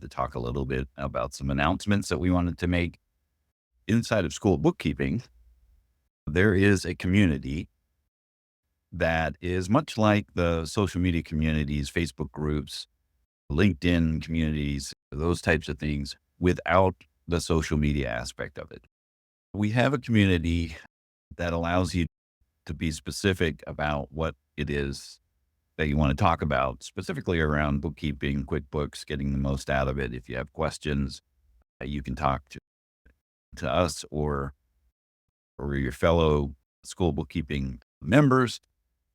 to talk a little bit about some announcements that we wanted to make. Inside of School of Bookkeeping, there is a community that is much like the social media communities, Facebook groups, LinkedIn communities, those types of things, without the social media aspect of it. We have a community that allows you to be specific about what it is that you want to talk about, specifically around bookkeeping, QuickBooks, getting the most out of it. If you have questions, you can talk to us or your fellow school bookkeeping members.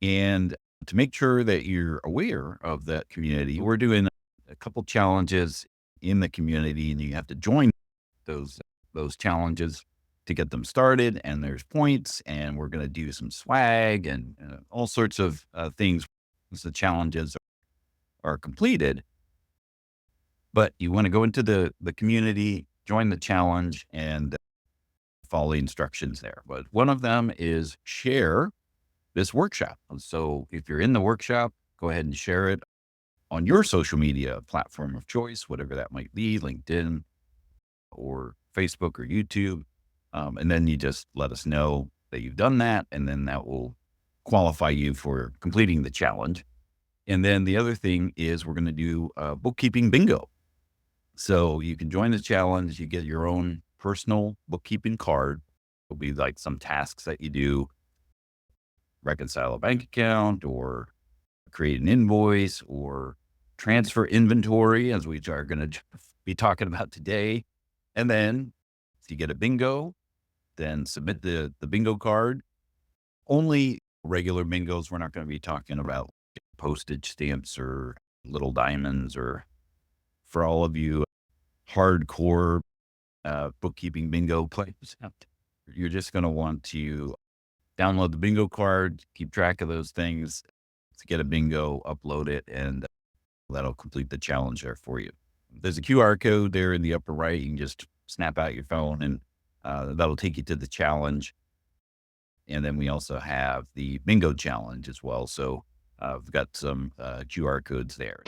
And to make sure that you're aware of that community, we're doing a couple challenges in the community, and you have to join those those challenges to get them started. And there's points, and we're going to do some swag and all sorts of things as the challenges are completed. But you want to go into the community, join the challenge, and follow the instructions there. But one of them is share this workshop. So if you're in the workshop, go ahead and share it on your social media platform of choice, whatever that might be, LinkedIn or Facebook or YouTube. And then you just let us know that you've done that, and then that will qualify you for completing the challenge. And then the other thing is we're going to do a bookkeeping bingo. So you can join the challenge. You get your own personal bookkeeping card. It'll be like some tasks that you do, reconcile a bank account or create an invoice or transfer inventory, as we are going to be talking about today. And then if you get a bingo, then submit the bingo card. Only regular bingos. We're not going to be talking about postage stamps or little diamonds, or for all of you hardcore bookkeeping bingo players, you're just going to want to download the bingo card, keep track of those things, to get a bingo, upload it, and that'll complete the challenge there for you. There's a QR code there in the upper right. You can just snap out your phone, and that'll take you to the challenge. And then we also have the bingo challenge as well. So we've got some QR codes there.